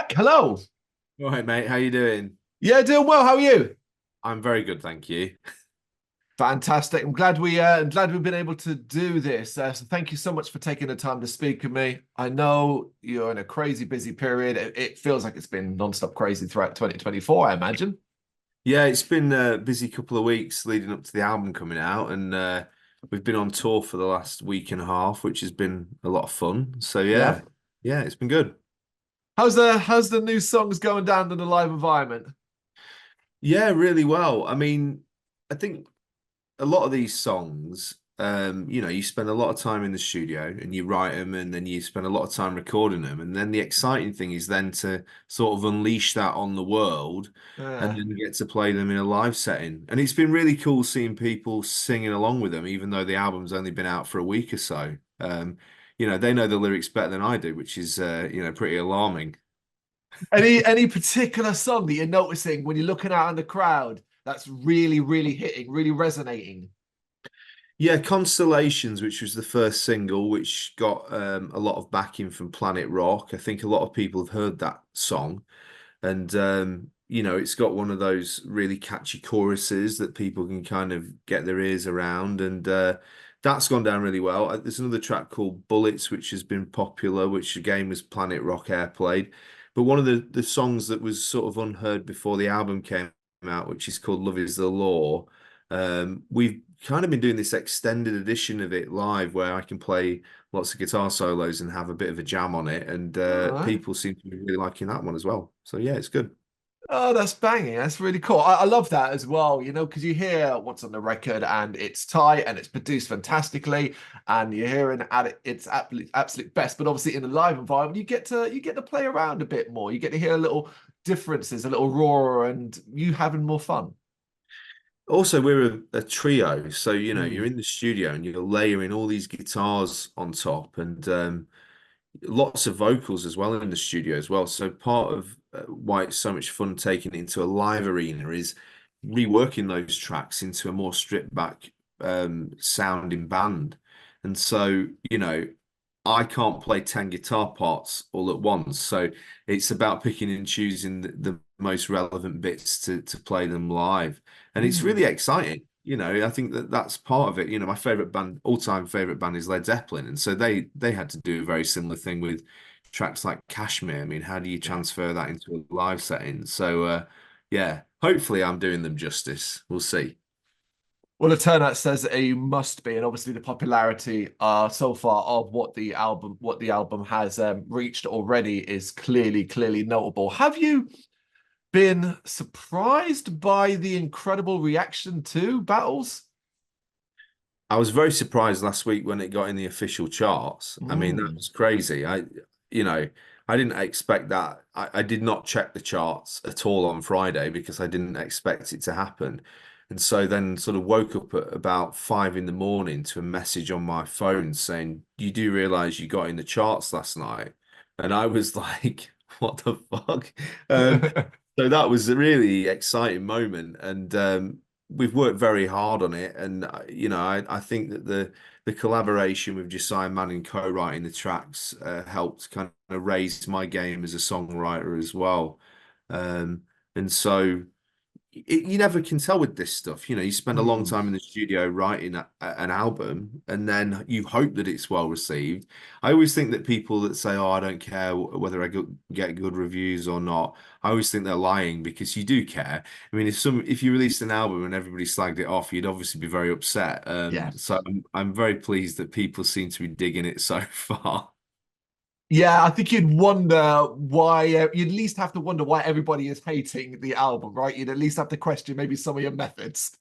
back. Hello. All right, mate. How you doing? Yeah, doing well. How are you? I'm very good, thank you. Fantastic. I'm glad we've been able to do this. So thank you so much for taking the time to speak with me. I know you're in a crazy busy period. It feels like it's been non-stop crazy throughout 2024, I imagine. Yeah, it's been a busy couple of weeks leading up to the album coming out, and we've been on tour for the last week and a half, which has been a lot of fun. So Yeah. yeah, it's been good. How's the new songs going down in the live environment? Yeah, really well. I mean, I think a lot of these songs, you spend a lot of time in the studio and you write them and then you spend a lot of time recording them. And then the exciting thing is then to sort of unleash that on the world and Uh, then get to play them in a live setting. And it's been really cool seeing people singing along with them, even though the album's only been out for a week or so. They know the lyrics better than I do, which is, pretty alarming. any particular song that you're noticing when you're looking out in the crowd that's really, really hitting, really resonating? Yeah, Constellations, which was the first single, which got a lot of backing from Planet Rock. I think a lot of people have heard that song, and it's got one of those really catchy choruses that people can kind of get their ears around, and that's gone down really well. There's another track called Bullets, which has been popular, which again was Planet Rock airplayed. But one of the songs that was sort of unheard before the album came out, which is called Love Is the Law. We've kind of been doing this extended edition of it live where I can play lots of guitar solos and have a bit of a jam on it, and All right. people seem to be really liking that one as well. So yeah, it's good. Oh, that's banging. That's really cool. I love that as well, because you hear what's on the record and it's tight and it's produced fantastically, and you're hearing at its absolute best. But obviously, in a live environment, you get to play around a bit more. You get to hear little differences, a little raw, and you having more fun. Also, we're a trio, so you're Mm. in the studio and you're layering all these guitars on top, and lots of vocals as well in the studio as well. So part of why it's so much fun taking it into a live arena is reworking those tracks into a more stripped back sounding band. And so, I can't play 10 guitar parts all at once. So it's about picking and choosing the most relevant bits to play them live. And it's really Mm. exciting. I think that's part of it. My favorite band, all-time favorite band is Led Zeppelin. And so they had to do a very similar thing with tracks like Kashmir. I mean, how do you Yeah. transfer that into a live setting? So yeah, hopefully I'm doing them justice. We'll see. Well, the turnout says a must be, and obviously the popularity so far of what the album has reached already is clearly notable. Have you been surprised by the incredible reaction to Battles? I was very surprised last week when it got in the official charts. I mean, that Mm. was crazy. You know, I didn't expect that. I did not check the charts at all on Friday because I didn't expect it to happen. And so then sort of woke up at about 5 in the morning to a message on my phone saying, "You do realize you got in the charts last night?" And I was like, "What the fuck?" So that was a really exciting moment. And we've worked very hard on it, and I think that the collaboration with Josiah Manning co-writing the tracks helped kind of raise my game as a songwriter as well. Um, and so you never can tell with this stuff. You spend a long Mm. time in the studio writing an album, and then you hope that it's well received. I always think that people that say, "Oh, I don't care whether get good reviews or not," I always think they're lying because you do care. I mean, if you released an album and everybody slagged it off, you'd obviously be very upset. Yeah. So I'm very pleased that people seem to be digging it so far. Yeah, I think you'd wonder why, you'd at least have to wonder why everybody is hating the album, right? You'd at least have to question maybe some of your methods.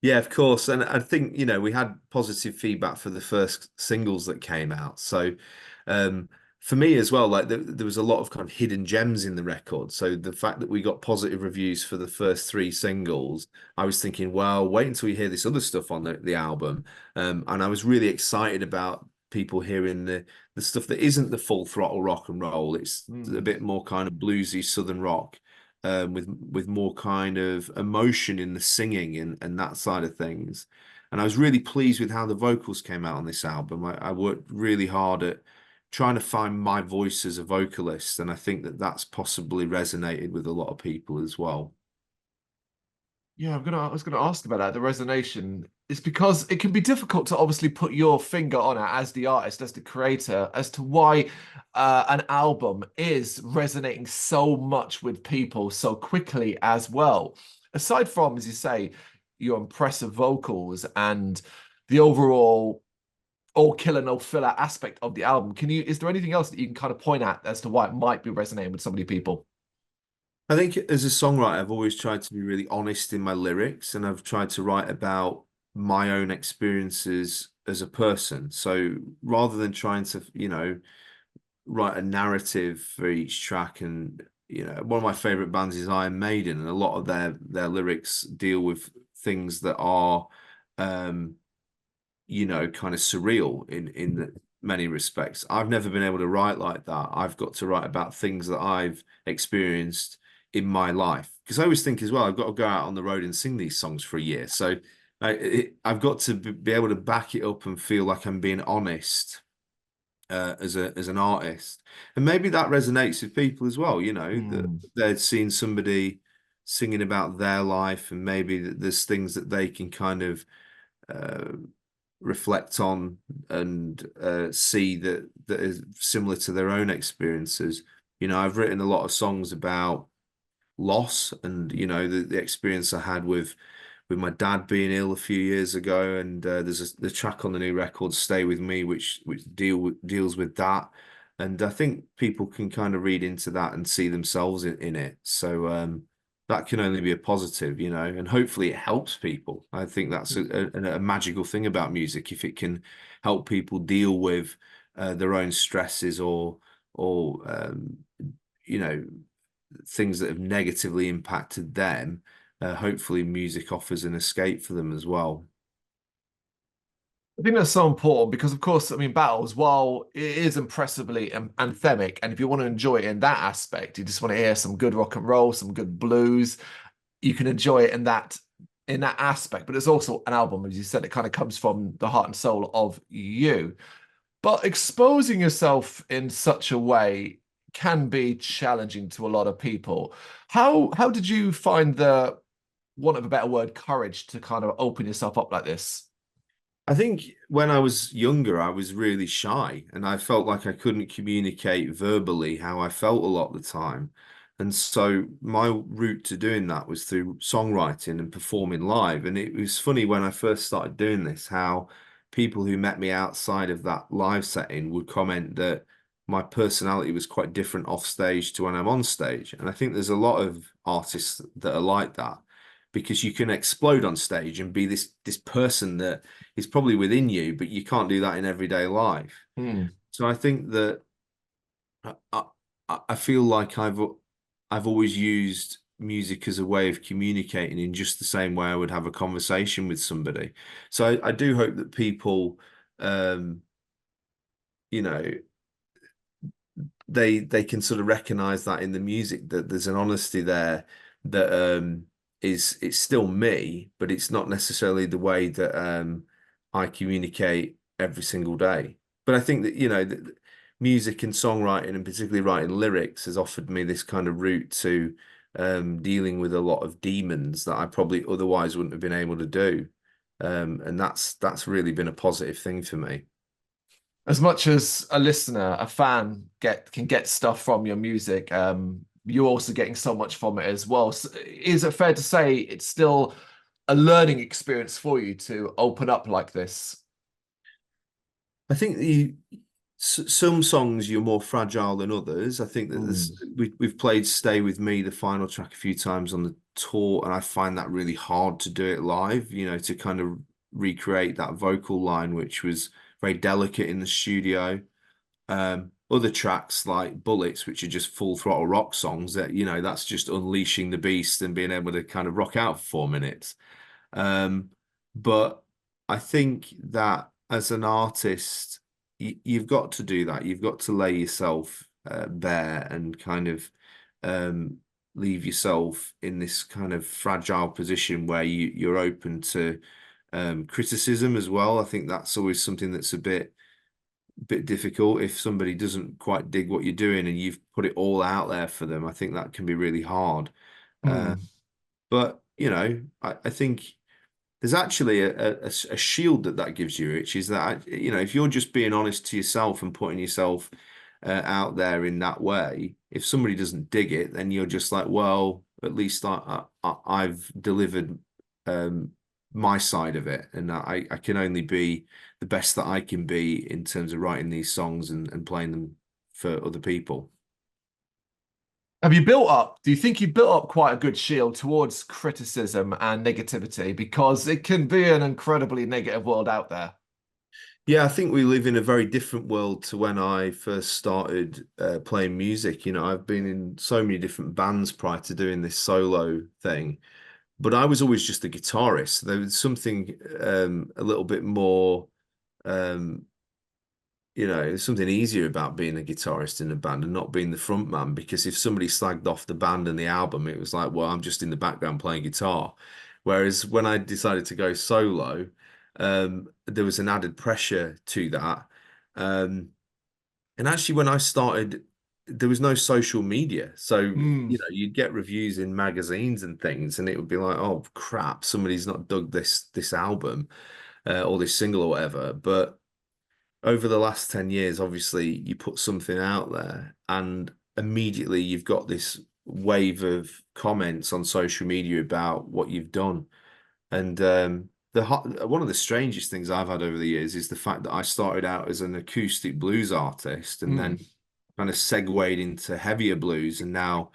Yeah, of course. And I think, we had positive feedback for the first singles that came out. So, um, for me as well, like there was a lot of kind of hidden gems in the record. So the fact that we got positive reviews for the first three singles, I was thinking, well, wait until you hear this other stuff on the album. And I was really excited about people hearing the stuff that isn't the full throttle rock and roll. It's a Mm. bit more kind of bluesy southern rock with more kind of emotion in the singing and that side of things. And I was really pleased with how the vocals came out on this album. I worked really hard at trying to find my voice as a vocalist, and I think that that's possibly resonated with a lot of people as well. Yeah, I was gonna ask about that, the resonation. It's because it can be difficult to obviously put your finger on it as the artist, as the creator, as to why an album is resonating so much with people so quickly as well. Aside from, as you say, your impressive vocals and the overall all killer no filler aspect of the album, is there anything else that you can kind of point at as to why it might be resonating with so many people? I think as a songwriter, I've always tried to be really honest in my lyrics, and I've tried to write about my own experiences as a person. So rather than trying to, write a narrative for each track, and one of my favorite bands is Iron Maiden, and a lot of their lyrics deal with things that are um kind of surreal in many respects. I've never been able to write like that. I've got to write about things that I've experienced in my life, because I always think as well, I've got to go out on the road and sing these songs for a year. So I've got to be able to back it up and feel like I'm being honest as an artist, and maybe that resonates with people as well. That Hmm. they're seeing somebody singing about their life, and maybe that there's things that they can kind of uh, reflect on and see that is similar to their own experiences. I've written a lot of songs about loss, and the experience I had with my dad being ill a few years ago, and there's the track on the new record, "Stay With Me," which deals with that, and I think people can kind of read into that and see themselves in it. So that can only be a positive, and hopefully it helps people. I think that's a magical thing about music, if it can help people deal with their own stresses, or you know things that have negatively impacted them. Hopefully music offers an escape for them as well. I think that's so important because, of course, I mean, battles, while it is impressively anthemic, and if you want to enjoy it in that aspect, you just want to hear some good rock and roll, some good blues, you can enjoy it in that aspect. But it's also an album, as you said, it kind of comes from the heart and soul of you. But exposing yourself in such a way can be challenging to a lot of people. How did you find the, want of a better word, courage to kind of open yourself up like this? I think when I was younger, I was really shy, and I felt like I couldn't communicate verbally how I felt a lot of the time. And so my route to doing that was through songwriting and performing live. And it was funny when I first started doing this, how people who met me outside of that live setting would comment that my personality was quite different off stage to when I'm on stage. And I think there's a lot of artists that are like that, because you can explode on stage and be this person that is probably within you, but you can't do that in everyday life. Hmm. So I think that I, I feel like I've always used music as a way of communicating in just the same way I would have a conversation with somebody. So I do hope that people, um, you know, they can sort of recognize that in the music, that there's an honesty there that is it's still me, but it's not necessarily the way that I communicate every single day. But I think that music and songwriting, and particularly writing lyrics, has offered me this kind of route to dealing with a lot of demons that I probably otherwise wouldn't have been able to do. And that's really been a positive thing for me. As much as a listener, a fan can get stuff from your music, you're also getting so much from it as well. So is it fair to say it's still a learning experience for you to open up like this? I think some songs you're more fragile than others. I think that Mm. we've played "Stay With Me," the final track, a few times on the tour, and I find that really hard to do it live. To kind of recreate that vocal line, which was very delicate in the studio. Other tracks like "Bullets," which are just full throttle rock songs, that's just unleashing the beast and being able to kind of rock out for 4 minutes. Um, but I think that as an artist, you've got to do that. You've got to lay yourself bare and kind of um, leave yourself in this kind of fragile position where you're open to criticism as well. I think that's always something that's a bit bit difficult if somebody doesn't quite dig what you're doing and you've put it all out there for them. I think that can be really hard. Uh, Mm. but I think there's actually a shield that gives you, which is that if you're just being honest to yourself and putting yourself out there in that way, if somebody doesn't dig it, then you're just like, well, at least I've delivered my side of it, and I can only be the best that I can be in terms of writing these songs and playing them for other people. Do you think you built up quite a good shield towards criticism and negativity? Because it can be an incredibly negative world out there. Yeah, I think we live in a very different world to when I first started playing music. I've been in so many different bands prior to doing this solo thing, but I was always just a guitarist. There was something a little bit more, um, there's something easier about being a guitarist in a band and not being the front man. Because if somebody slagged off the band and the album, it was like, well, I'm just in the background playing guitar. Whereas when I decided to go solo, there was an added pressure to that. Um, and actually, when I started, there was no social media. So, Mm. you'd get reviews in magazines and things, and it would be like, oh crap, somebody's not dug this album or this single or whatever. But over the last 10 years, obviously, you put something out there, and immediately you've got this wave of comments on social media about what you've done. And one of the strangest things I've had over the years is the fact that I started out as an acoustic blues artist and Mm. then kind of segued into heavier blues, and now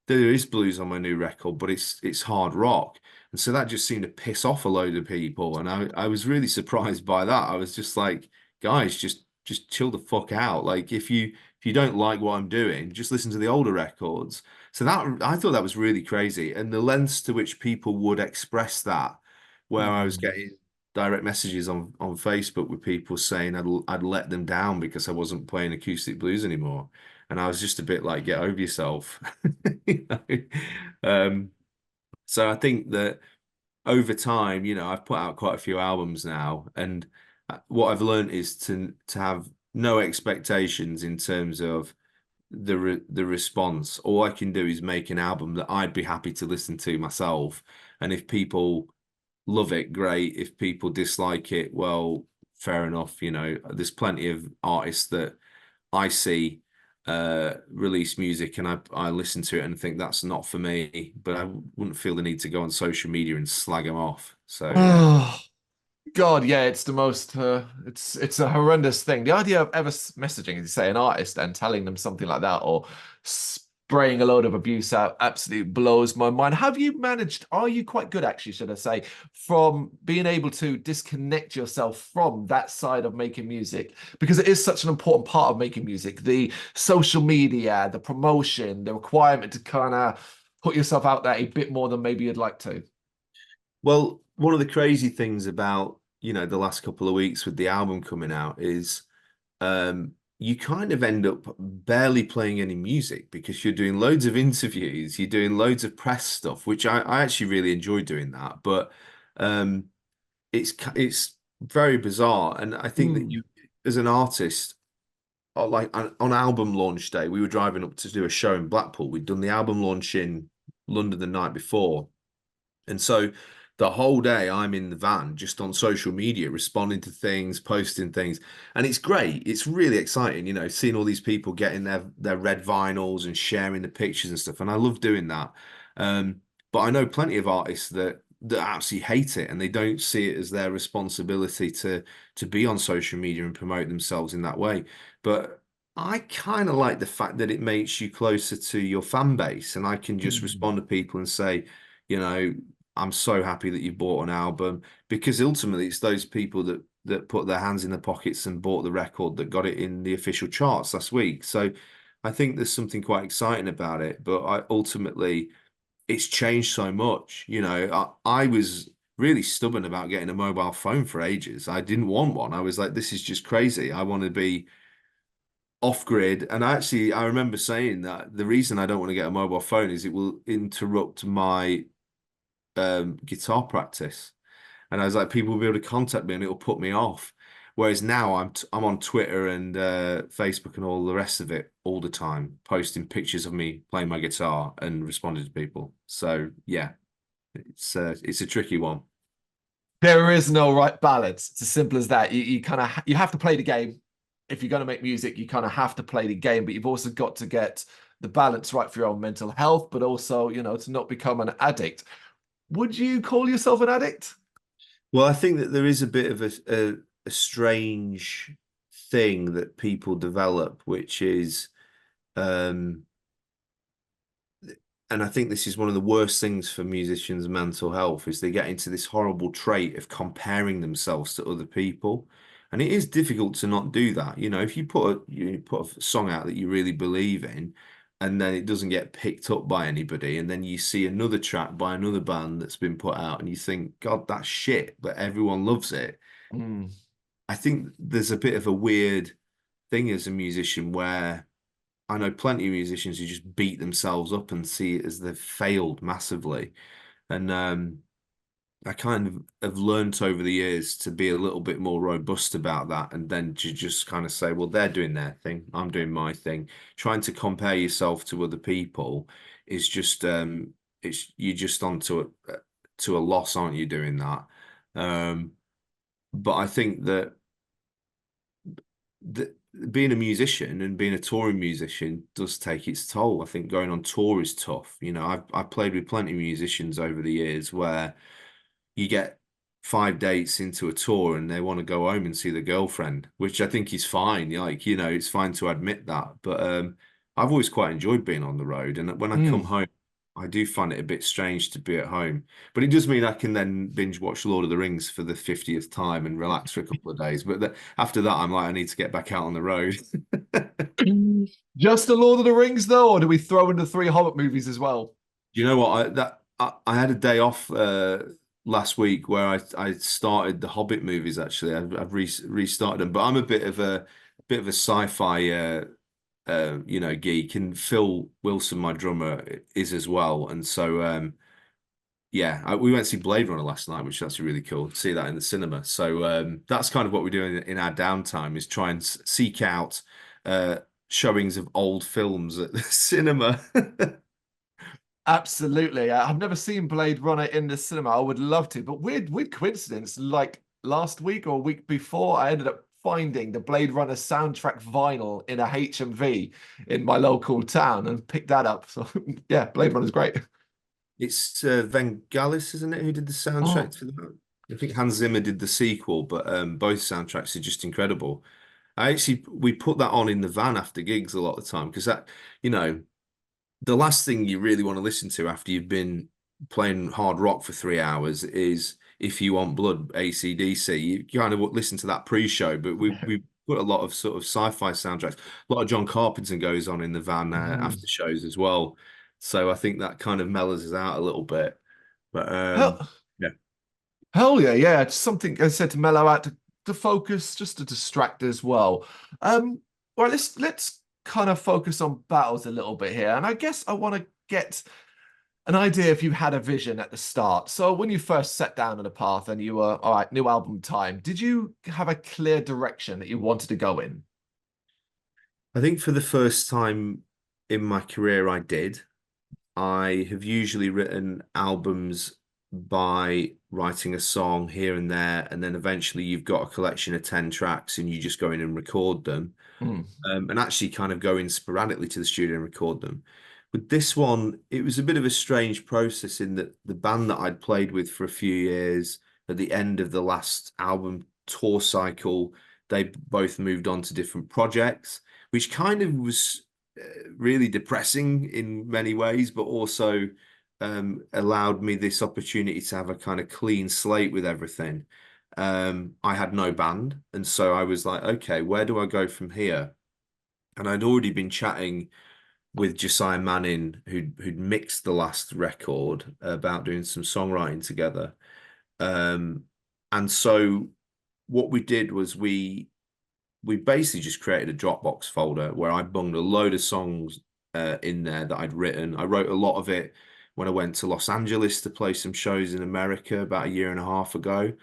there is blues on my new record, but it's hard rock. And so that just seemed to piss off a load of people. And I was really surprised by that. I was just like, guys, just chill the fuck out. Like if you don't like what I'm doing, just listen to the older records. So that I thought that was really crazy. And the lengths to which people would express that, where I was Mm. getting direct messages on Facebook with people saying I'd let them down because I wasn't playing acoustic blues anymore. And I was just a bit like, get over yourself. You know? Um, so I think that over time, I've put out quite a few albums now, and what I've learned is to have no expectations in terms of the response. All I can do is make an album that I'd be happy to listen to myself, and if people love it, great. If people dislike it, well, fair enough. There's plenty of artists that I see release music and I listen to it and think that's not for me, but I wouldn't feel the need to go on social media and slag them off. So yeah. Oh, God, yeah, it's the most it's a horrendous thing. The idea of ever messaging, as you say, an artist and telling them something like that or spraying a load of abuse out absolutely blows my mind. Have you managed, are you quite good actually, should I say, from being able to disconnect yourself from that side of making music? Because it is such an important part of making music. The social media, the promotion, the requirement to kind of put yourself out there a bit more than maybe you'd like to. Well, one of the crazy things about, the last couple of weeks with the album coming out is you kind of end up barely playing any music because you're doing loads of interviews, you're doing loads of press stuff, which I actually really enjoy doing that. But um, it's very bizarre, and I think that Mm. you, as an artist, like on album launch day, we were driving up to do a show in Blackpool. We'd done the album launch in London the night before, and so the whole day I'm in the van just on social media, responding to things, posting things. And it's great. It's really exciting, seeing all these people getting their red vinyls and sharing the pictures and stuff. And I love doing that. Um, but I know plenty of artists that absolutely hate it and they don't see it as their responsibility to be on social media and promote themselves in that way. But I kind of like the fact that it makes you closer to your fan base, and I can just Mm. respond to people and say, you know, I'm so happy that you bought an album, because ultimately it's those people that put their hands in their pockets and bought the record that got it in the official charts last week. So I think there's something quite exciting about it, but ultimately it's changed so much. I was really stubborn about getting a mobile phone for ages. I didn't want one. I was like, this is just crazy. I want to be off grid. And I remember saying that the reason I don't want to get a mobile phone is it will interrupt my guitar practice. And I was like, people will be able to contact me and it'll put me off. Whereas now I'm on Twitter and Facebook and all the rest of it all the time, posting pictures of me playing my guitar and responding to people. So yeah, it's a tricky one. There is no right balance. It's as simple as that. You kind of you have to play the game. If you're going to make music, you kind of have to play the game, but you've also got to get the balance right for your own mental health, but also, to not become an addict. Would you call yourself an addict? Well, I think that there is a bit of a strange thing that people develop, which is um, and I think this is one of the worst things for musicians' mental health is they get into this horrible trait of comparing themselves to other people. And it is difficult to not do that. If you put a song out that you really believe in, and then it doesn't get picked up by anybody, and then you see another track by another band that's been put out, and you think, God, that's shit, but everyone loves it. Mm. I think there's a bit of a weird thing as a musician where I know plenty of musicians who just beat themselves up and see it as they've failed massively. And I kind of have learnt over the years to be a little bit more robust about that and then to just kind of say, well, they're doing their thing, I'm doing my thing. Trying to compare yourself to other people is just it's you're just to a loss, aren't you, doing that? But I think that being a musician and being a touring musician does take its toll. I think going on tour is tough. I've played with plenty of musicians over the years where you get 5 dates into a tour and they want to go home and see the girlfriend, which I think is fine. Like, it's fine to admit that. But I've always quite enjoyed being on the road. And when I come Mm. home, I do find it a bit strange to be at home. But it does mean I can then binge watch Lord of the Rings for the 50th time and relax for a couple of days. But after that, I'm like, I need to get back out on the road. Just the Lord of the Rings, though, or do we throw in the three Hobbit movies as well? You know what? I had a day off last week where I started the Hobbit movies. Actually, I've restarted them, but I'm a bit of a sci-fi geek, and Phil Wilson, my drummer, is as well. And so yeah, we went to see Blade Runner last night, which is actually really cool to see that in the cinema. So that's kind of what we're doing in our downtime is try and seek out uh, showings of old films at the cinema. Absolutely. I've never seen Blade Runner in the cinema. I would love to, but weird coincidence. Like last week or a week before, I ended up finding the Blade Runner soundtrack vinyl in a HMV in my local town and picked that up. So yeah, Blade Runner's great. It's Vangelis, isn't it, who did the soundtrack Oh, to that? I think Hans Zimmer did the sequel, but both soundtracks are just incredible. We put that on in the van after gigs a lot of the time because you know, the last thing you really want to listen to after you've been playing hard rock for 3 hours is If You Want Blood, AC/DC. You kind of listen to that pre-show, but we put a lot of sort of sci-fi soundtracks. A lot of John Carpenter goes on in the van mhm. after shows as well. So I think that kind of mellows us out a little bit. But Hell, yeah, hell yeah, yeah. It's something I said to mellow out to focus, just to distract as well. Um, all right, let's kind of focus on battles a little bit here. And I guess I want to get an idea if you had a vision at the start. So when you first sat down on a path and you were, all right, new album time, did you have a clear direction that you wanted to go in? I think for the first time in my career, I did. I have usually written albums by writing a song here and there, and then eventually you've got a collection of 10 tracks and you just go in and record them, Hmm. and actually kind of go in sporadically to the studio and record them. With this one, it was a bit of a strange process in that the band that I'd played with for a few years at the end of the last album tour cycle, they both moved on to different projects, which kind of was really depressing in many ways, but also allowed me this opportunity to have a kind of clean slate with everything. I had no band, and so I was like, okay, where do I go from here? And I'd already been chatting with Josiah Manning, who'd mixed the last record, about doing some songwriting together. Um, and so what we did was we basically just created a Dropbox folder where I bunged a load of songs in there that I'd written. I wrote a lot of it when I went to Los Angeles to play some shows in America about a year and a half ago.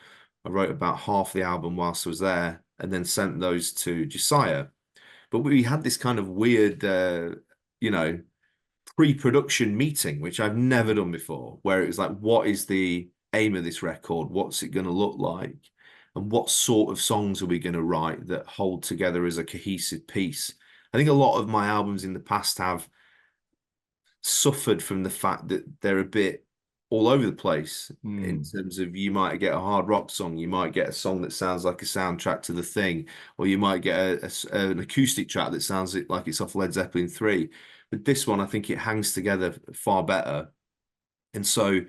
I wrote about half the album whilst I was there. and then sent those to Josiah. But we had this kind of weird, you know, pre-production meeting, which I've never done before, where it was like, what is the aim of this record? What's it going to look like? And what sort of songs are we going to write that hold together as a cohesive piece? I think a lot of my albums in the past have suffered from the fact that they're a bit all over the place in Mm. terms of you might get a hard rock song, you might get a song that sounds like a soundtrack to The Thing, or you might get an acoustic track that sounds like it's off Led Zeppelin 3. But this one, I think it hangs together far better. And so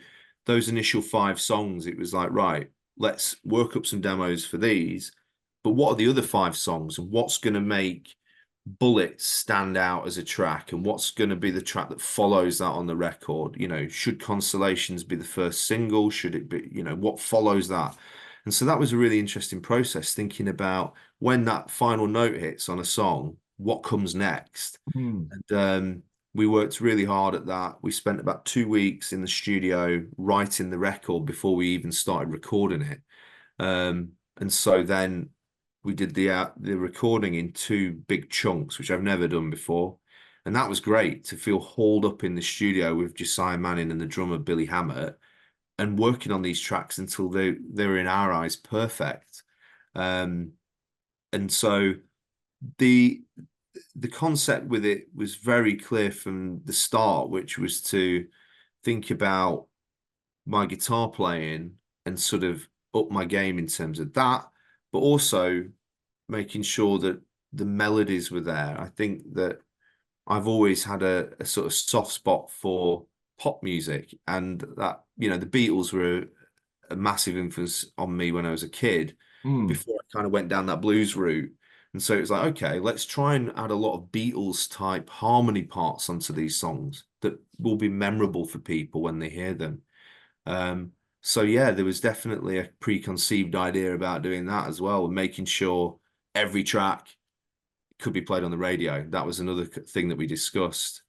those initial 5 songs, it was like, right, let's work up some demos for these. But what are the other 5 songs, and what's going to make Bullets stand out as a track, and what's going to be the track that follows that on the record? You know, should Constellations be the first single? Should it be, you know, what follows that? And so that was a really interesting process, thinking about when that final note hits on a song, what comes next. Mm. And we worked really hard at that. We spent about 2 weeks in the studio writing the record before we even started recording it. And so then we did the recording in 2 big chunks, which I've never done before. And that was great to feel hauled up in the studio with Josiah Manning and the drummer Billy Hammett and working on these tracks until they were in our eyes perfect. Um, and so the the concept with it was very clear from the start, which was to think about my guitar playing and sort of up my game in terms of that, but also making sure that the melodies were there. I think that I've always had a sort of soft spot for pop music, and that, you know, the Beatles were a massive influence on me when I was a kid Mm. before I kind of went down that blues route. And so it was like, okay, let's try and add a lot of Beatles type harmony parts onto these songs that will be memorable for people when they hear them. Um, so yeah, there was definitely a preconceived idea about doing that as well, and making sure every track could be played on the radio. That was another thing that we discussed.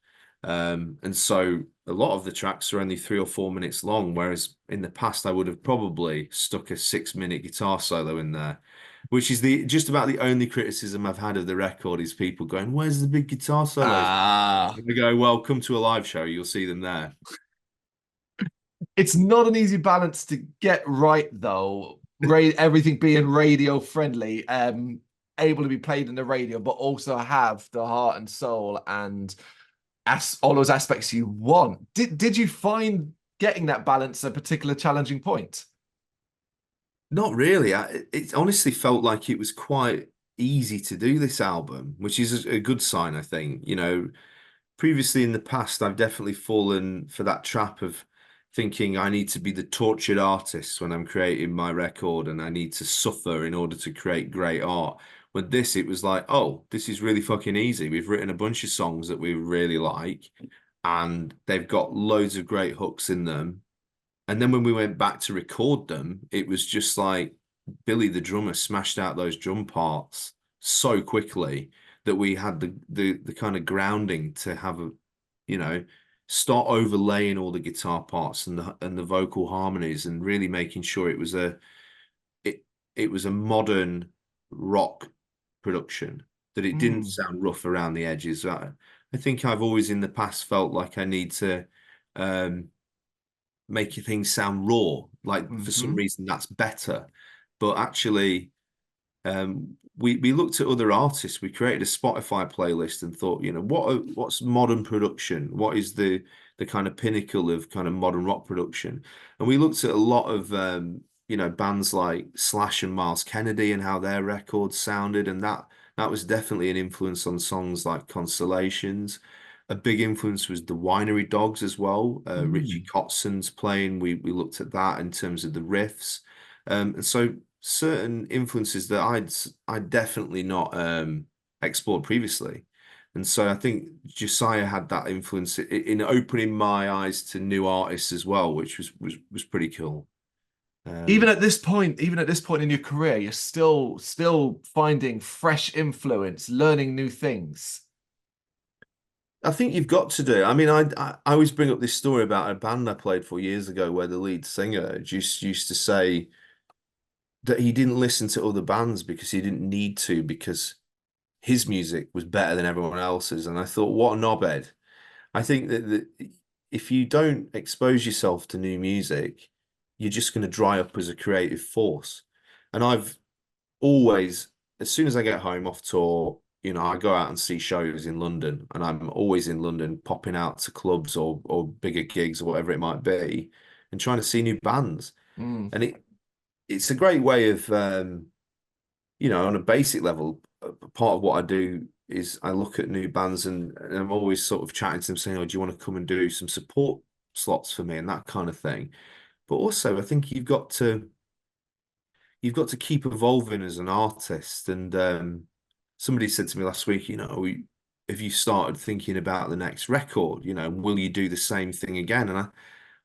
And so a lot of the tracks are only 3 or 4 minutes long, whereas in the past I would have probably stuck a 6 minute guitar solo in there, which is the just about the only criticism I've had of the record is people going, "Where's the big guitar solos?" Ah. And we go, "Well, come to a live show, you'll see them there." It's not an easy balance to get right, though. Everything being radio friendly, able to be played in the radio, but also have the heart and soul and all those aspects you want. Did you find getting that balance a particular challenging point? Not really. It honestly felt like it was quite easy to do this album, which is a good sign, I think. You know, previously in the past, I've definitely fallen for that trap of thinking I need to be the tortured artist when I'm creating my record and I need to suffer in order to create great art. With this, it was like, oh, this is really fucking easy. We've written a bunch of songs that we really like, and they've got loads of great hooks in them. And then when we went back to record them, it was just like Billy the drummer smashed out those drum parts so quickly that we had the kind of grounding to have a, you know, start overlaying all the guitar parts and the vocal harmonies and really making sure it it was a modern rock production, that it didn't Mm. sound rough around the edges. I think I've always in the past felt like I need to um making things sound raw. Like for some Hmm. reason that's better. But actually, we looked at other artists. We created a Spotify playlist and thought, you know, what's modern production? What is the kind of pinnacle of kind of modern rock production? And we looked at a lot of you know, bands like Slash and Miles Kennedy and how their records sounded, and that was definitely an influence on songs like Constellations. A big influence was the Winery Dogs as well. Richie Mm. Kotzon's playing. We looked at that in terms of the riffs. And so certain influences that I'd definitely not explored previously. And so I think Josiah had that influence in opening my eyes to new artists as well, which was pretty cool. Even Um, at this point, even at this point in your career, you're still finding fresh influence, learning new things. I think you've got to do. I mean, I always bring up this story about a band I played for years ago where the lead singer just used to say, that he didn't listen to other bands because he didn't need to, because his music was better than everyone else's. And I thought, what a knobhead. I think that if you don't expose yourself to new music, you're just going to dry up as a creative force. And I've always, as soon as I get home off tour, I go out and see shows in London, and I'm always in London, popping out to clubs or bigger gigs or whatever it might be, and trying to see new bands. Mm. And it's a great way of, on a basic level, part of what I do is I look at new bands, and I'm always sort of chatting to them saying, "Oh, do you want to come and do some support slots for me?" and that kind of thing. But also, I think you've got to keep evolving as an artist. And somebody said to me last week, have you started thinking about the next record? Will you do the same thing again? And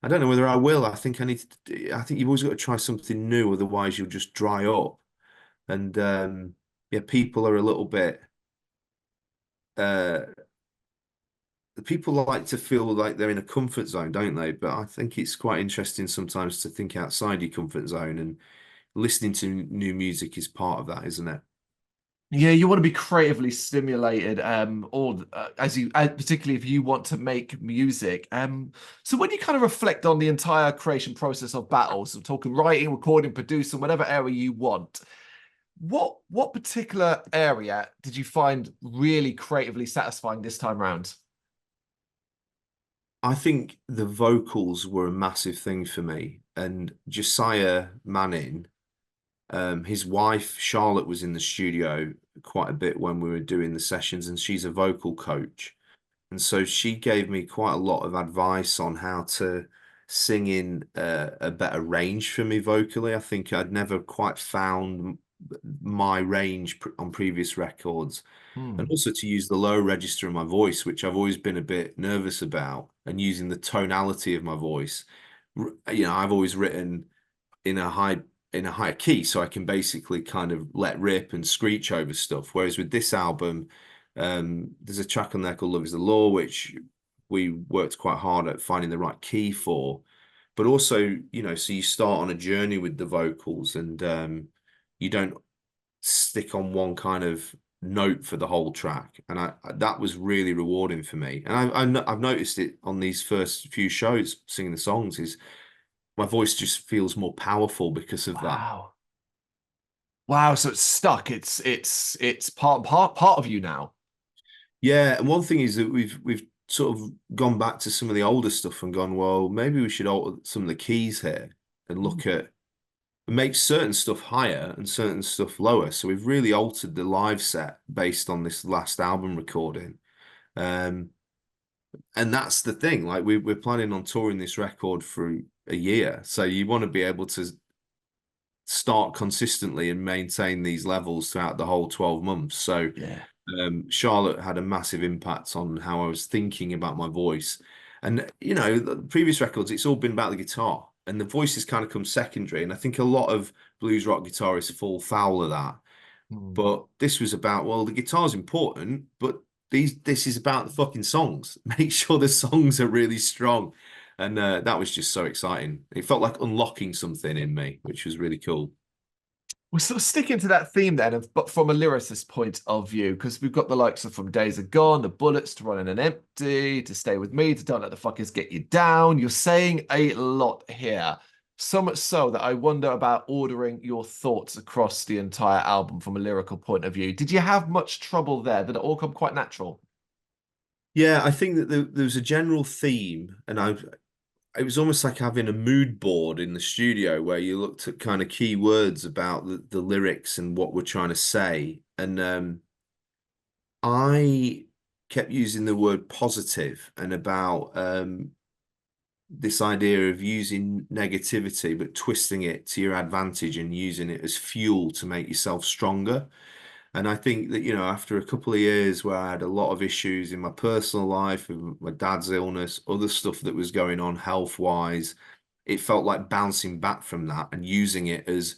I don't know whether I will. I think you've always got to try something new, otherwise you'll just dry up. And yeah, people are a little bit. Uh, People like to feel like they're in a comfort zone, don't they? But I think it's quite interesting sometimes to think outside your comfort zone, and listening to new music is part of that, isn't it? Yeah, you want to be creatively stimulated, or particularly if you want to make music. So when you kind of reflect on the entire creation process of battles, I'm talking writing, recording, producing, whatever area you want, what particular area did you find really creatively satisfying this time round? I think the vocals were a massive thing for me. And Josiah Manning, his wife Charlotte was in the studio quite a bit when we were doing the sessions, and she's a vocal coach. And so she gave me quite a lot of advice on how to sing in a better range for me vocally. I think I'd never quite found my range on previous records, and Hmm. also to use the low register of my voice, which I've always been a bit nervous about, and using the tonality of my voice. I've always written in a higher key, so I can basically kind of let rip and screech over stuff. Whereas with this album, there's a track on there called Love Is the Law, which we worked quite hard at finding the right key for. But also, so you start on a journey with the vocals, and you don't stick on one kind of note for the whole track. And that was really rewarding for me. And I've noticed it on these first few shows singing the songs, is my voice just feels more powerful because of that. Wow. Wow, so it's stuck. It's part of you now. Yeah, and one thing is that we've sort of gone back to some of the older stuff and gone, well, maybe we should alter some of the keys here and Hmm. look at make certain stuff higher and certain stuff lower. So we've really altered the live set based on this last album recording. Um, and that's the thing. Like we're planning on touring this record for a year, so you want to be able to start consistently and maintain these levels throughout the whole 12 months. So Yeah. Charlotte had a massive impact on how I was thinking about my voice. And the previous records, it's all been about the guitar, and the voice has kind of come secondary. And I think a lot of blues rock guitarists fall foul of that. Hmm. But this was about, well, the guitar's important, but this is about the fucking songs. Make sure the songs are really strong. And that was just so exciting. It felt like unlocking something in me, which was really cool. We're sort of sticking to that theme then, but from a lyricist point of view, because we've got the likes of From Days Are Gone, The Bullets, To Run in an Empty, To Stay With Me, To Don't Let the Fuckers Get You Down. You're saying a lot here. So much so that I wonder about ordering your thoughts across the entire album from a lyrical point of view. Did you have much trouble there? Did it all come quite natural? Yeah, I think that there was a general theme, and it was almost like having a mood board in the studio where you looked at kind of key words about the lyrics and what we're trying to say. And I kept using the word positive, and about this idea of using negativity but twisting it to your advantage and using it as fuel to make yourself stronger. And I think that, after a couple of years where I had a lot of issues in my personal life, with my dad's illness, other stuff that was going on health-wise, it felt like bouncing back from that and using it as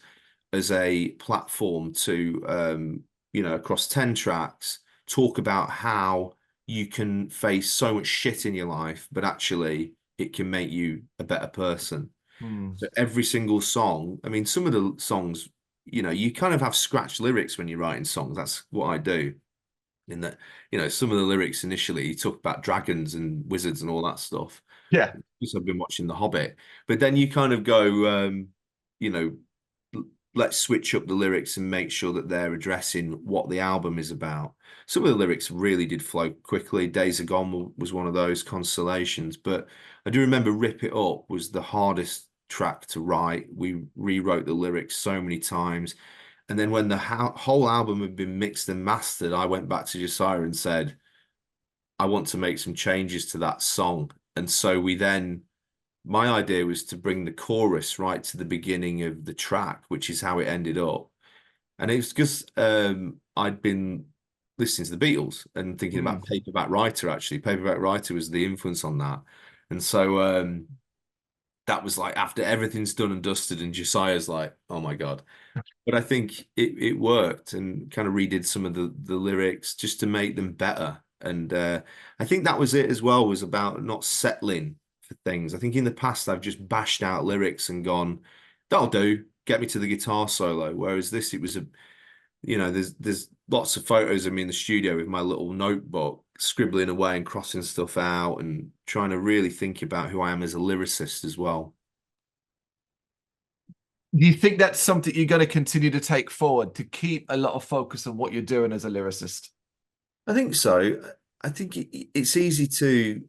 a platform to, across 10 tracks, talk about how you can face so much shit in your life, but actually it can make you a better person. Hmm. So every single song, I mean, some of the songs you know, you kind of have scratch lyrics when you're writing songs. That's what I do. In that, you know, some of the lyrics initially you talk about dragons and wizards and all that stuff. Yeah. Because I've been watching The Hobbit, but then you kind of go, you know, let's switch up the lyrics and make sure that they're addressing what the album is about. Some of the lyrics really did flow quickly. Days Are Gone was one of those consolations, but I do remember Rip It Up was the hardest track to write. We rewrote the lyrics so many times. And then when the whole album had been mixed and mastered, I went back to Josiah and said, I want to make some changes to that song. And so my idea was to bring the chorus right to the beginning of the track, which is how it ended up. And it was because I'd been listening to the Beatles and thinking about Mm. Paperback Writer, actually. Paperback Writer was the influence on that. And so that was like after everything's done and dusted, and Josiah's like, oh my God. But I think it worked, and kind of redid some of the lyrics just to make them better. And I think that was it as well, was about not settling for things. I think in the past I've just bashed out lyrics and gone, that'll do, get me to the guitar solo. Whereas this, it was you know, there's lots of photos of me in the studio with my little notebook, scribbling away and crossing stuff out and trying to really think about who I am as a lyricist as well. Do you think that's something you're going to continue to take forward, to keep a lot of focus on what you're doing as a lyricist? I think so. I think it's easy to,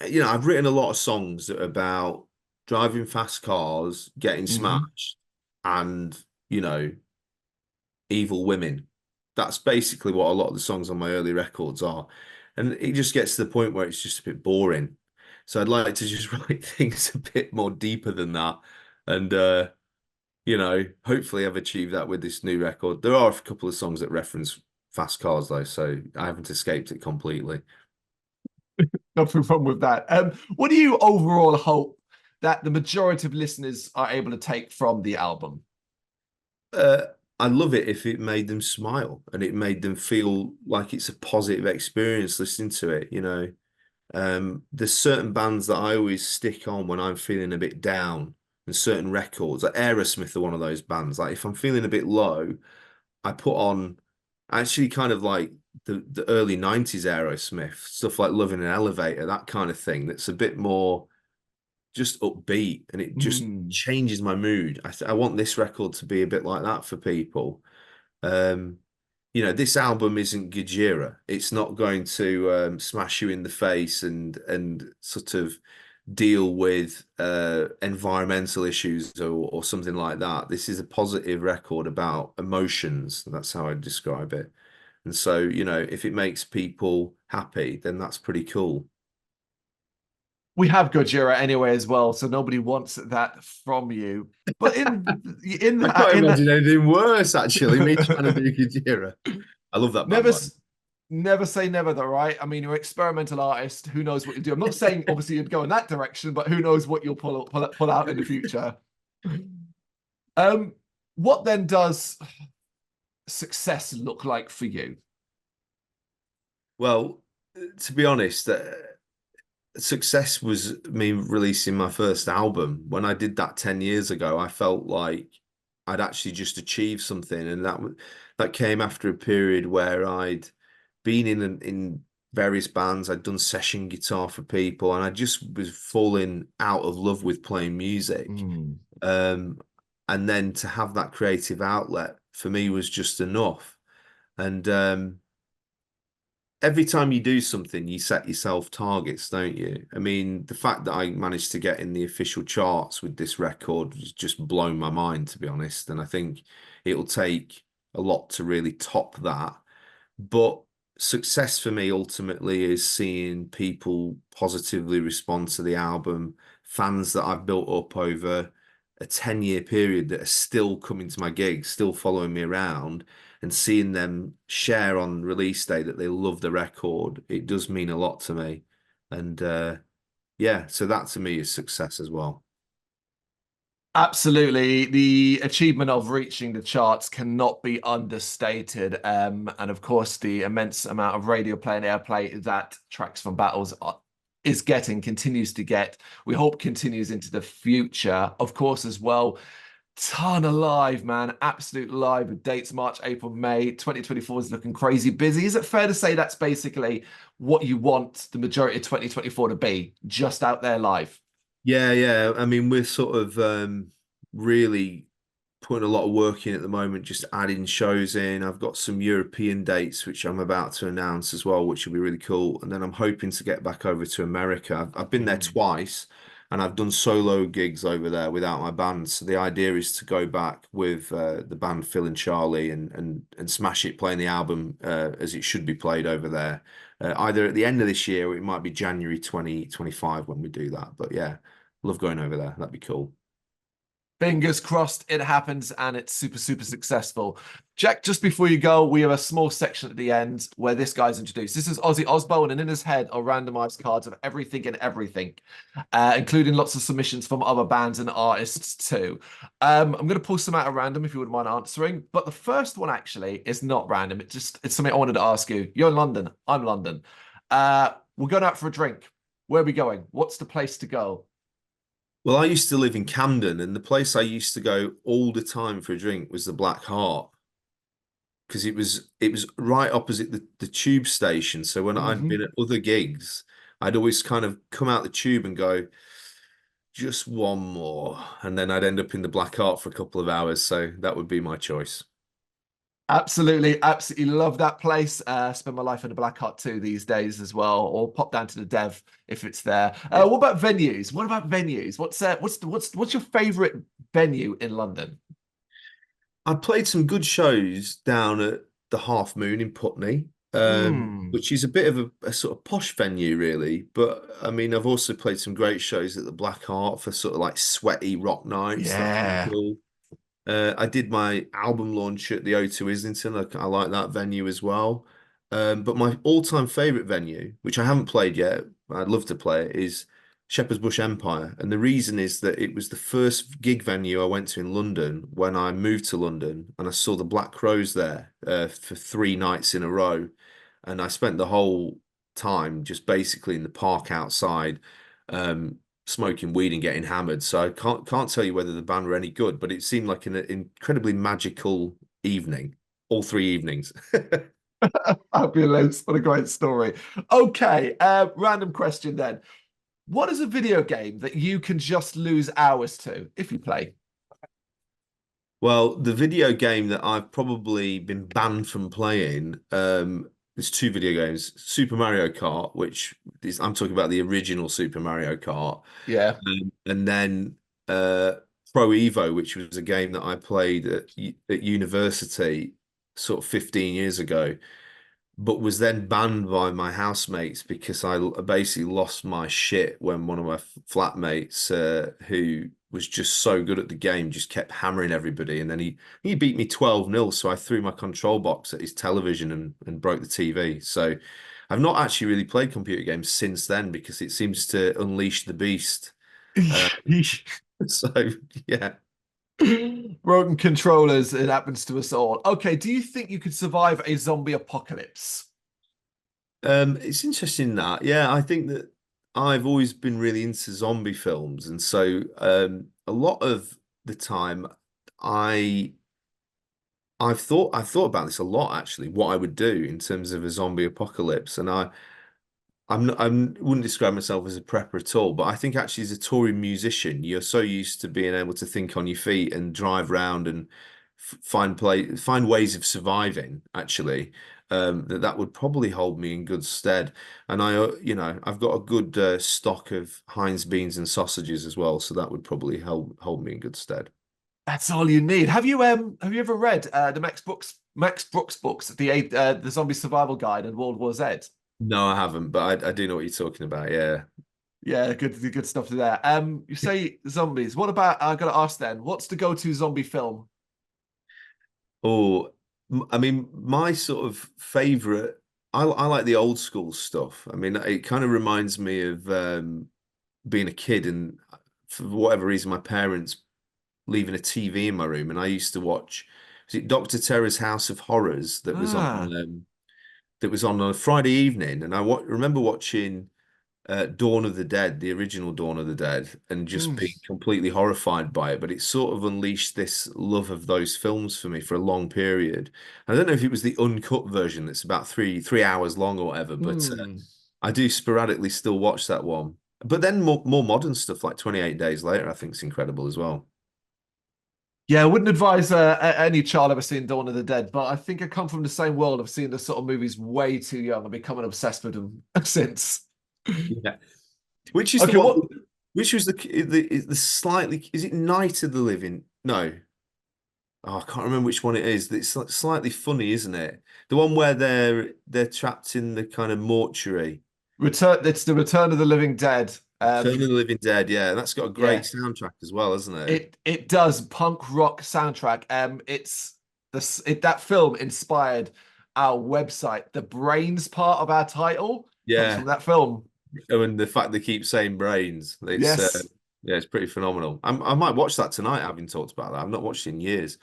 you know, I've written a lot of songs that are about driving fast cars, getting Hmm. smashed, and, you know, evil women. That's basically what a lot of the songs on my early records are. And it just gets to the point where it's just a bit boring. So I'd like to just write things a bit more deeper than that. And you know, hopefully I've achieved that with this new record. There are a couple of songs that reference fast cars though, so I haven't escaped it completely. Nothing wrong with that. What do you overall hope that the majority of listeners are able to take from the album? Uh, I love it if it made them smile and it made them feel like it's a positive experience listening to it, you know. There's certain bands that I always stick on when I'm feeling a bit down, and certain records, like Aerosmith are one of those bands. Like if I'm feeling a bit low, I put on actually kind of like the early 90s Aerosmith, stuff like Loving an Elevator, that kind of thing that's a bit more just upbeat, and it just Mm. changes my mood. I want this record to be a bit like that for people. Um, you know, this album isn't Gajira. It's not going to smash you in the face and sort of deal with environmental issues or something like that. This is a positive record about emotions. That's how I describe it. And so, you know, if it makes people happy, then that's pretty cool. We have Gojira anyway as well, so nobody wants that from you. But in I that can't in that imagine anything worse, actually, me trying to do Gajira. I love that band, never by the way. never say never though, right? I mean, you're an experimental artist. Who knows what you do? I'm not saying obviously you'd go in that direction, but who knows what you'll pull out in the future. Um, what then does success look like for you? Well, to be honest, success was me releasing my first album. When I did that 10 years ago, I felt like I'd actually just achieved something. And that came after a period where I'd been in various bands, I'd done session guitar for people, and I just was falling out of love with playing music. Mm. Um, and then to have that creative outlet for me was just enough. And every time you do something, you set yourself targets, don't you? I mean, the fact that I managed to get in the official charts with this record has just blown my mind, to be honest. And I think it'll take a lot to really top that. But success for me ultimately is seeing people positively respond to the album, fans that I've built up over a 10-year period that are still coming to my gigs, still following me around, and seeing them share on release day that they love the record. It does mean a lot to me. And yeah, so that to me is success as well. Absolutely. The achievement of reaching the charts cannot be understated. And of course, the immense amount of radio play and airplay that Tracks from Battles is getting, continues to get, we hope continues into the future. Of course, as well, Ton alive, man. Absolute live with dates March, April, May. 2024 is looking crazy busy. Is it fair to say that's basically what you want the majority of 2024 to be? Just out there live. Yeah, yeah. I mean, we're sort of really putting a lot of work in at the moment, just adding shows in. I've got some European dates which I'm about to announce as well, which will be really cool. And then I'm hoping to get back over to America. I've been there Mm. twice and I've done solo gigs over there without my band. So the idea is to go back with the band Phil and Charlie and smash it, playing the album as it should be played over there. Either at the end of this year or it might be January 2025 when we do that. But yeah, love going over there. That'd be cool. Fingers crossed it happens and it's super, super successful. Jack, just before you go, we have a small section at the end where this guy's introduced. This is Ozzy Osbourne, and in his head are randomized cards of everything and everything, including lots of submissions from other bands and artists too. I'm going to pull some out at random if you wouldn't mind answering. But the first one actually is not random. It's something I wanted to ask you. You're in London. I'm London. We're going out for a drink. Where are we going? What's the place to go? Well, I used to live in Camden, and the place I used to go all the time for a drink was the Black Heart because it was right opposite the tube station. So when I'd Hmm. been at other gigs, I'd always kind of come out the tube and go, just one more, and then I'd end up in the Black Heart for a couple of hours. So that would be my choice. Absolutely, absolutely love that place. Spend my life in the Black Hut too these days as well, or pop down to the Dev if it's there. Yeah. What about venues? What about venues? What's your favorite venue in London? I played some good shows down at the Half Moon in Putney, Hmm. which is a bit of a sort of posh venue, really. But I mean, I've also played some great shows at the Black Heart for sort of like sweaty rock nights. That's been Yeah. cool. I did my album launch at the O2 Islington. I like that venue as well. But my all-time favorite venue, which I haven't played yet, I'd love to play it, is Shepherd's Bush Empire. And the reason is that it was the first gig venue I went to in London when I moved to London, and I saw the Black Crows there for 3 nights in a row. And I spent the whole time just basically in the park outside. Um, Smoking weed and getting hammered. So I can't tell you whether the band were any good, but it seemed like an incredibly magical evening, all 3 evenings. Fabulous. What a great story. Okay, random question then. What is a video game that you can just lose hours to if you play? Well, the video game that I've probably been banned from playing, there's two video games, Super Mario Kart, which is I'm talking about the original Super Mario Kart, Yeah. and then Pro Evo, which was a game that I played at university sort of 15 years ago, but was then banned by my housemates because I basically lost my shit when one of my flatmates, who was just so good at the game, just kept hammering everybody, and then he beat me 12-0. So I threw my control box at his television and broke the TV. So I've not actually really played computer games since then because it seems to unleash the beast. Uh, so yeah. Broken controllers, it happens to us all. Okay, do you think you could survive a zombie apocalypse? It's interesting that, yeah, I think that I've always been really into zombie films, and so a lot of the time I I've thought about this a lot actually, what I would do in terms of a zombie apocalypse, and I wouldn't describe myself as a prepper at all, but I think actually as a touring musician, you're so used to being able to think on your feet and drive around and find ways of surviving actually, that would probably hold me in good stead. And I've got a good stock of Heinz beans and sausages as well, so that would probably hold me in good stead. That's all you need. Have you ever read the Max Brooks books, the Zombie Survival Guide and World War Z? No, I haven't, but I do know what you're talking about. Yeah. Yeah, good stuff there. You say zombies. What about I gotta ask then, what's the go-to zombie film? Oh, I mean, my sort of favorite, I like the old school stuff. I mean, it kind of reminds me of being a kid, and for whatever reason, my parents leaving a TV in my room, and I used to watch, was it Dr. Terror's House of Horrors Ah, that was on a Friday evening, and I remember watching. Dawn of the Dead, the original Dawn of the Dead, and just Mm, being completely horrified by it. But it sort of unleashed this love of those films for me for a long period. I don't know if it was the uncut version that's about three hours long or whatever, but mm. I do sporadically still watch that one. But then more modern stuff like 28 Days Later, I think is incredible as well. Yeah, I wouldn't advise any child ever seen Dawn of the Dead, but I think I come from the same world of seeing the sort of movies way too young and becoming obsessed with them since. Yeah. Which is the Okay, one? what Which was the slightly? Is it Night of the Living? No. Oh, I can't remember which one it is. It's slightly funny, isn't it? The one where they're trapped in the kind of mortuary. Return? It's the Return of the Living Dead. Return of the Living Dead, yeah. That's got a great Yeah, soundtrack as well, hasn't it? it does punk rock soundtrack. It's that film inspired our website. The brains part of our title comes from Yeah. that film. Oh, and the fact they keep saying brains, it's Yes, yeah, it's pretty phenomenal. I might watch that tonight, having talked about that. I've not watched it in years.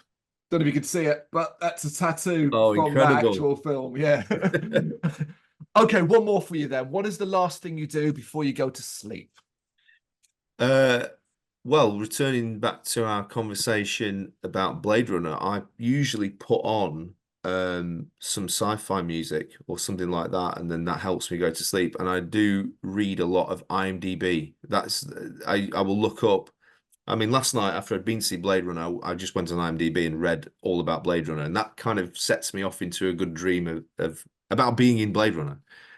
don't know if you can see it, but that's a tattoo Oh, from that incredible. actual film. Yeah. Okay, one more for you then. What is the last thing you do before you go to sleep? Uh, well, returning back to our conversation about Blade Runner, I usually put on some sci-fi music or something like that, and then that helps me go to sleep. And I do read a lot of IMDb. I will look up. I mean, last night after I'd been to see Blade Runner, I just went on IMDb and read all about Blade Runner, and that kind of sets me off into a good dream of about being in Blade Runner.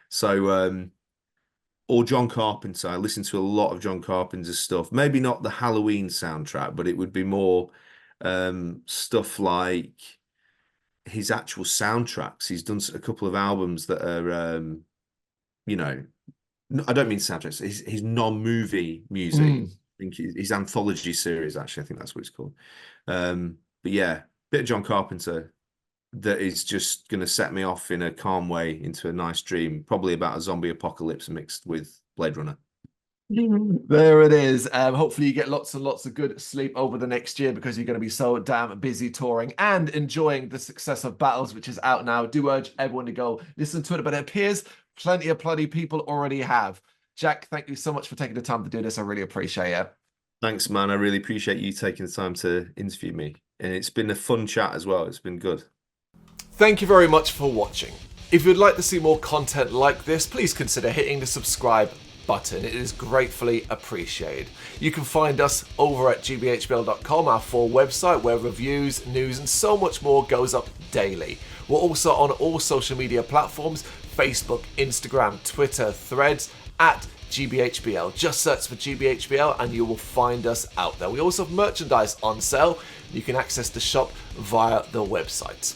So or John Carpenter. I listen to a lot of John Carpenter's stuff. Maybe not the Halloween soundtrack, but it would be more stuff like his actual soundtracks. He's done a couple of albums that are, you know, I don't mean soundtracks. His non-movie music. Mm. I think his anthology series. Actually, I think that's what it's called. But yeah, bit of John Carpenter that is just going to set me off in a calm way into a nice dream, probably about a zombie apocalypse mixed with Blade Runner. There it is. Hopefully, you get lots and lots of good sleep over the next year because you're going to be so damn busy touring and enjoying the success of Battles, which is out now. Do urge everyone to go listen to it, but it appears plenty of bloody people already have. Jack, thank you so much for taking the time to do this. I really appreciate it. Thanks, man. I really appreciate you taking the time to interview me. And it's been a fun chat as well. It's been good. Thank you very much for watching. If you'd like to see more content like this, please consider hitting the subscribe button. It is gratefully appreciated. You can find us over at gbhbl.com, our full website where reviews, news and so much more goes up daily. We're also on all social media platforms, Facebook, Instagram, Twitter, Threads, at GBHBL. Just search for GBHBL and you will find us out there. We also have merchandise on sale. You can access the shop via the website.